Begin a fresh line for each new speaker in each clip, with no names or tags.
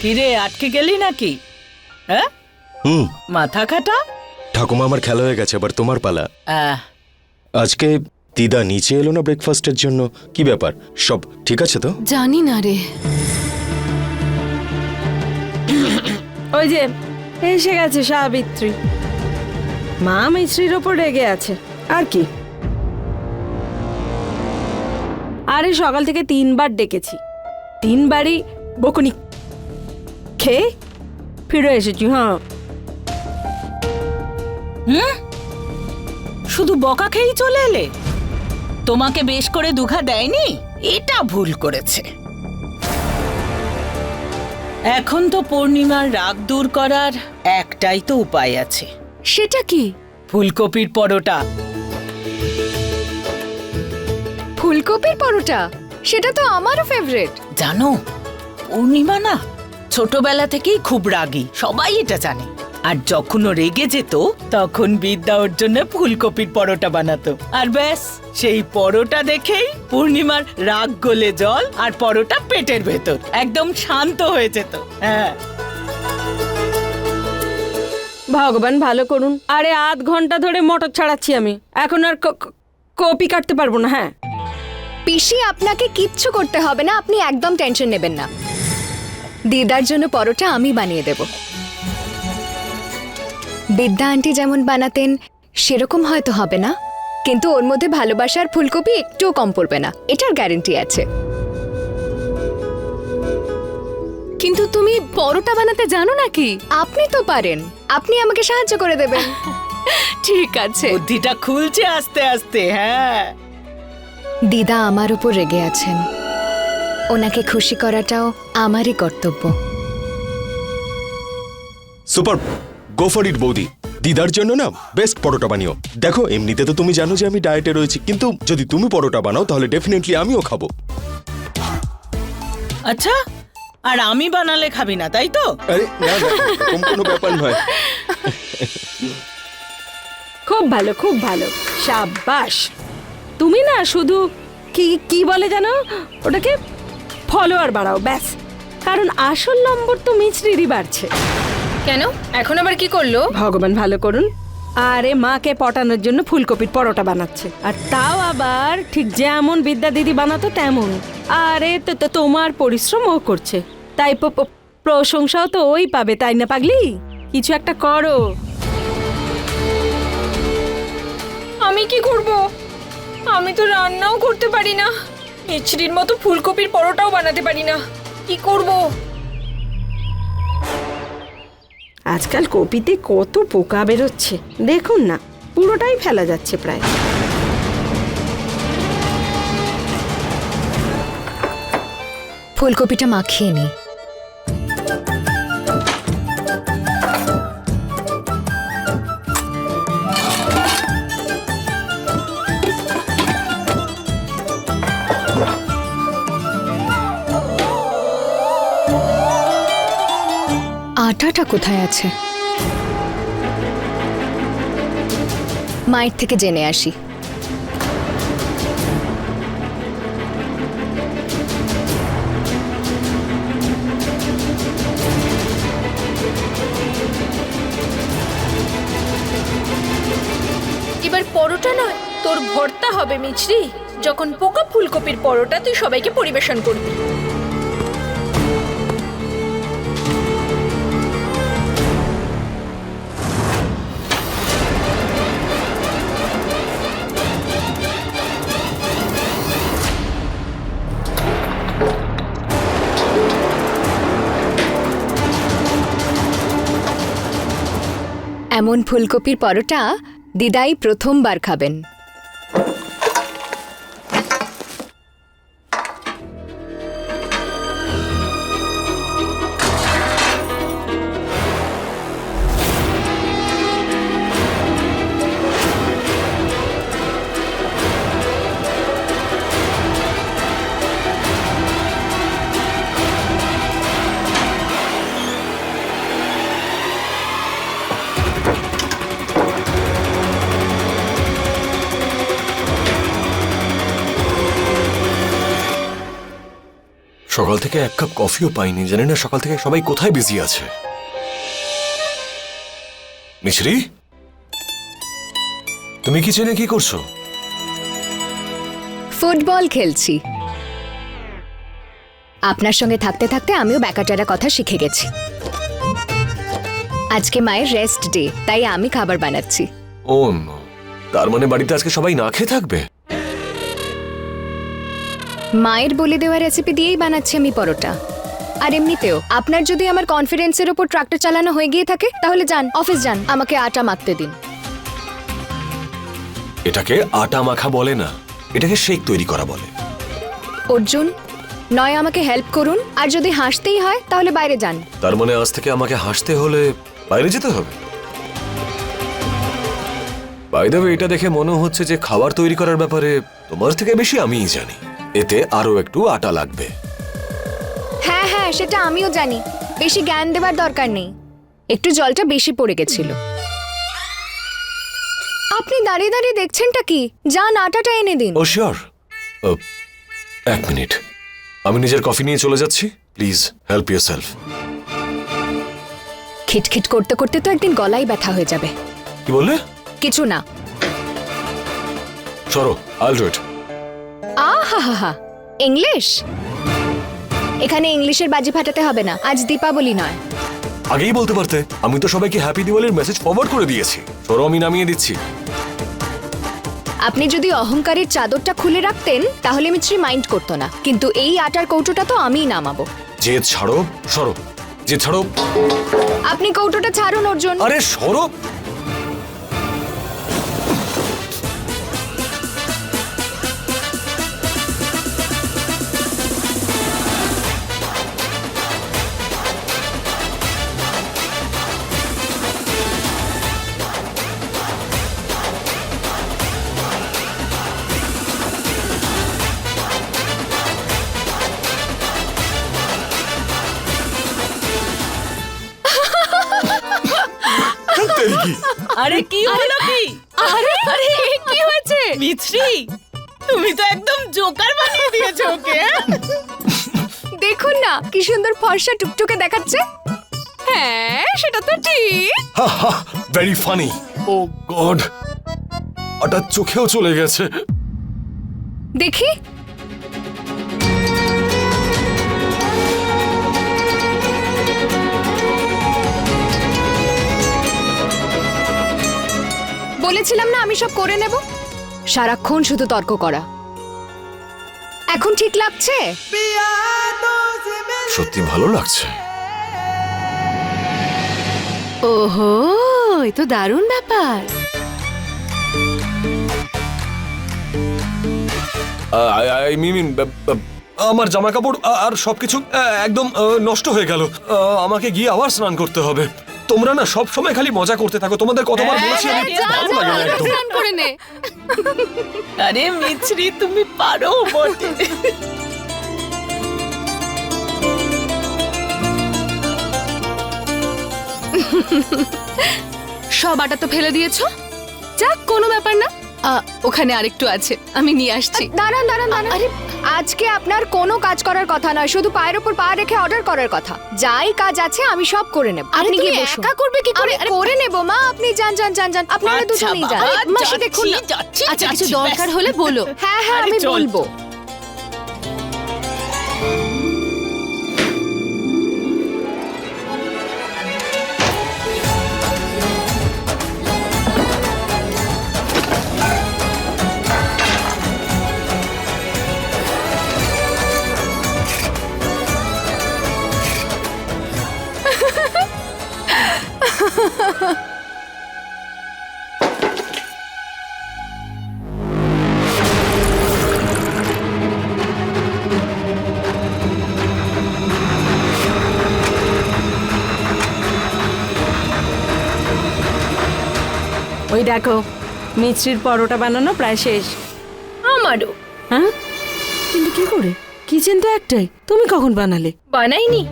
কিরে আটকে গেলি নাকি? হ্যাঁ, মাথা খাটা।
ঠাকুমা আমার খেলা হয়ে গেছে, এবার তোমার পালা।
আহ,
আজকে দিদা নিচে এলো না ব্রেকফাস্টের জন্য, কি ব্যাপার? সব ঠিক আছে তো?
জানি না রে।
ওই যে এসে গেছে সাবিত্রী। মা মিশ্রির ওপর রেগে আছে আর কি। আরে সকাল থেকে 3বার ডেকেছি, 3বারই বকুনি খেয়ে ফিরে এসেছি। হ্যাঁ,
শুধু বকা খেয়েই চলে এলে? তোমাকে বেশ করে দুঘা দেয়নি? এটা ভুল করেছে। এখন তো পূর্ণিমার রাগ দূর করার একটাই তো উপায় আছে।
সেটা কি?
ফুলকপির পরোটা।
ফুলকপির পরোটা? সেটা তো আমারও ফেভারিট।
জানো, পূর্ণিমা না ছোটবেলা থেকেই খুব রাগী, সবাই এটা জানে। আর যখন ও রেগে যেত তখন বিদ্যা ওর জন্য ফুলকপির পরোটা বানাতো, আর ব্যাস সেই পরোটা দেখেই পূর্ণিমার রাগ গলে জল আর পরোটা পেটের ভেতর একদম শান্ত হয়ে যেত। হ্যাঁ,
ভগবান ভালো করুন। আরে আধ ঘন্টা ধরে মটর ছাড়াচ্ছি আমি, এখন আর কপি কাটতে পারবো না। হ্যাঁ,
পিসি আপনাকে কিচ্ছু করতে হবে না, আপনি একদম টেনশন নেবেন না। দিদার জন্য পরোটা আমি বানিয়ে দেব। বিদ্যা আন্টি যেমন বানাতেন সেরকম হয়তো হবে না, কিন্তু ওর মধ্যে ভালোবাসার ফুলকপি একটুও কম পড়বে না, এটার গ্যারান্টি আছে। কিন্তু তুমি পরোটা বানাতে জানো নাকি? আপনি তো পারেন, আপনি আমাকে সাহায্য করে দেবেন। ঠিক আছে।
বুদ্ধিটা খুলছে আস্তে আস্তে। হ্যাঁ,
দিদা আমার উপর রেগে আছেন, ওনাকে খুশি করাটাও আমারই কর্তব্য।
সুপার, গো ফর ইট বৌদি। দিদার জন্য না বেস্ট পরোটা বানিও। দেখো, এমনিতে তো তুমি জানো যে আমি ডায়েটে রয়েছি, কিন্তু যদি তুমি পরোটা বানাও তাহলে ডেফিনেটলি আমিও খাবো।
আচ্ছা, আর আমি বানালে খাবি না তাই তো?
আরে না না, এরকম কোনো ব্যাপার নয়।
খুব ভালো, খুব ভালো, সাবাস। তুমি না শুধু কি কি বলে জানো ওটাকে, ফলোয়ার বাড়াও ব্যাস। কারণ আসল নম্বর তো মিছরিরই বাড়ছে।
কেন? এখন আবার কি করলো?
ভগবান ভালো করুন। আরে মাকে পটানোর জন্য ফুলকপির পরোটা বানাচ্ছে, আর তাও আবার ঠিক যেমন বিদ্যা দিদি বানাতো তেমন। আরে তো তোমার পরিশ্রম ও করছে, তাই প্রশংসাও তো ওই পাবে, তাই না পাগলি? কিছু একটা করো।
আমি কি করব? আমি তো রান্নাও করতে পারি না, মিছরির মতো ফুলকপির পরোটাও বানাতে পারি না। কি করব?
আজকাল কপিতে কত পোকা বেরোচ্ছে দেখুন না, পুরোটাই ফেলা যাচ্ছে প্রায়।
ফুলকপিটা মাখিয়ে নি। আটাটা কোথায় আছে? মায়ের থেকে জেনে আসি।
এবার পরোটা নয়, তোর ভর্তা হবে মিছরি। যখন পোকা ফুলকপির পরোটা তুই সবাইকে পরিবেশন করবি।
এমন ফুলকপির পরোটা দিদাই প্রথমবার খাবেন।
সকাল থেকে এক কাপ কফিও পাইনি, জানি না সকাল থেকে সবাই কোথায় বিজি আছে। মিছরি, তুমি কিচেনে কি করছো?
ফুটবল খেলছি। আপনার সঙ্গে থাকতে থাকতে আমিও ব্যাকাটারা কথা শিখে গেছি। আজকে মায়ের রেস্ট ডে, তাই আমি খাবার বানাচ্ছি।
ও নো, তার মানে বাড়িতে আজকে সবাই না খেয়ে থাকবে?
মায়ের বলে দেওয়া রেসিপি দিয়েই বানাচ্ছি আমি পরোটা। আর এমনিতেও আপনার যদি আমার কনফিডেন্সের ওপর ট্রাক্টর চালানো হয়ে গিয়ে থাকে তাহলে যান, অফিস যান, আমাকে আটা মাখতে দিন।
এটাকে আটা মাখা বলে না, এটাকে শেক তৈরি করা বলে।
অর্জুন, নয় আমাকে হেল্প করুন, আর যদি হাসতেই হয় তাহলে বাইরে যান।
তার মানে আজ থেকে আমাকে হাসতে হলে বাইরে যেতে হবে? বাই দ্য ওয়ে, এটা দেখে মনে হচ্ছে যে খাবার তৈরি করার ব্যাপারে তোমার থেকে বেশি আমিই জানি। এতে আরো একটু আটা লাগবে।
হ্যাঁ হ্যাঁ, সেটা আমিও জানি, বেশি জ্ঞান দেবার দরকার নেই। একটু জলটা বেশি পড়ে গেছিল। আপনি দাঁড়িয়ে দাঁড়িয়ে দেখছেনটা কি? যান, আটাটা এনে দিন।
ও শিওর। এক মিনিট, আমি নিজের কফি নিয়ে চলে যাচ্ছি। Please help yourself.
খিটখিট করতে করতে তো একদিন গলায় ব্যথা হয়ে যাবে।
কি বললে?
কিছু না।
সরো, আইল ডু ইট।
আহা, ইংলিশ? এখানে ইংলিশের বাজি ফাটাতে হবে না, আজ দীপাবলি নয়।
আগেই বলতে পারতে, আমি তো সবাইকে হ্যাপি দিওয়ালির মেসেজ ফরওয়ার্ড করে দিয়েছি। সরো, আমি নামিয়ে দিচ্ছি।
আপনি যদি অহংকারের চাদরটা খুলে রাখতেন তাহলে মিছরি মাইন্ড করতো না, কিন্তু এই আটার কৌটোটা তো আমিই নামাবো।
জেদ ছাড়ো, সরো, জেদ ছাড়ো।
আপনি কৌটোটা ছাড়ুন অর্জুন।
আরে সরো। কি
আরে কি হলো কি?
আরে আরে কি হয়েছে?
মিছরি, তুমি তো একদম জোকার বানিয়ে দিয়েছো ওকে।
দেখুন না কি সুন্দর ফর্সা টুকটুকে দেখাচ্ছে। হ্যাঁ, সেটা তো ঠিক।
Very funny. ও গড, আটা চোখেও চলে গেছে।
দেখি। বলেছিলাম না আমি সব করে নেব। সারাক্ষণ শুধু তর্ক করা। এখন ঠিক লাগছে?
সত্যি ভালো লাগছে।
ওহো, এ তো দারুণ ব্যাপার।
আই মিন, আমার জামা কাপড় আর সবকিছু একদম নষ্ট হয়ে গেল। আমাকে গিয়ে আবার স্নান করতে হবে। তোমরা না সব সময় খালি মজা করতে থাকো। তোমাদের কতবার বলেছি আমি, ভালো লাগে না একদম।
স্নান করে নে।
আরে মিছরি, তুমি পারো বটে।
সব আটা তো ফেলে দিয়েছো? যাক, কোনো ব্যাপার না। ওখানে আরেকটু আছে, আমি নিয়ে আসছি। দাঁড়ান দাঁড়ান দাঁড়ান। আরে, আজকে আপনার কোনো কাজ করার কথা নয়, শুধু পায়ের উপর পা রেখে অর্ডার করার কথা। যাই কাজ আছে আমি সব করে নেব। আপনি কি একা করবে কি করে? করে নেব মা, আপনি যান যান যান যান, আপনারা দুজনেই যান। মাসি দেখুন না।
আচ্ছা, কিছু দরকার
হলে বলো। হ্যাঁ হ্যাঁ, আমি বলবো।
ওই দেখো, মিছরির পরোটা বানানো প্রায় শেষ।
আমারও।
হ্যাঁ, কিন্তু কি করে? কিচেন তো একটাই, তুমি কখন বানালে?
বানাইনি,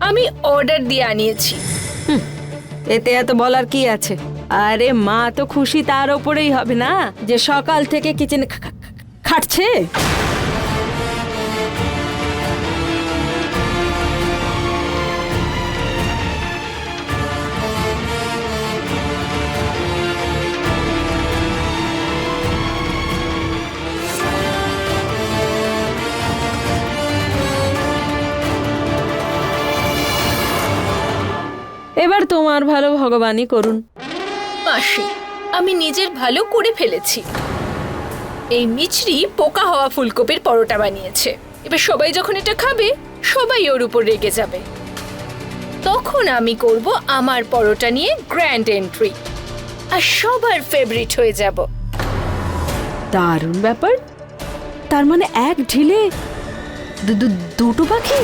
আমি অর্ডার দিয়ে আনিয়েছি।
এতে এত বলার কি আছে? আরে মা তো খুশি তার ওপরেই হবে না, যে সকাল থেকে কিচেনে খাটছে। এবার তোমার ভালো ভগবানই করুন।
মাসি, আমি নিজের ভালো করে ফেলেছি। এই মিছরি পোকা হওয়া ফুলকপির পরোটা বানিয়েছে। এবার সবাই যখন এটা খাবে, সবাই ওর উপর রেগে যাবে। তখন আমি করব আমার পরোটা নিয়ে গ্র্যান্ড এন্ট্রি, আর সবার ফেভারিট হয়ে যাব।
দারুণ ব্যাপার। তার মানে এক ঢিলে দুটো পাখি।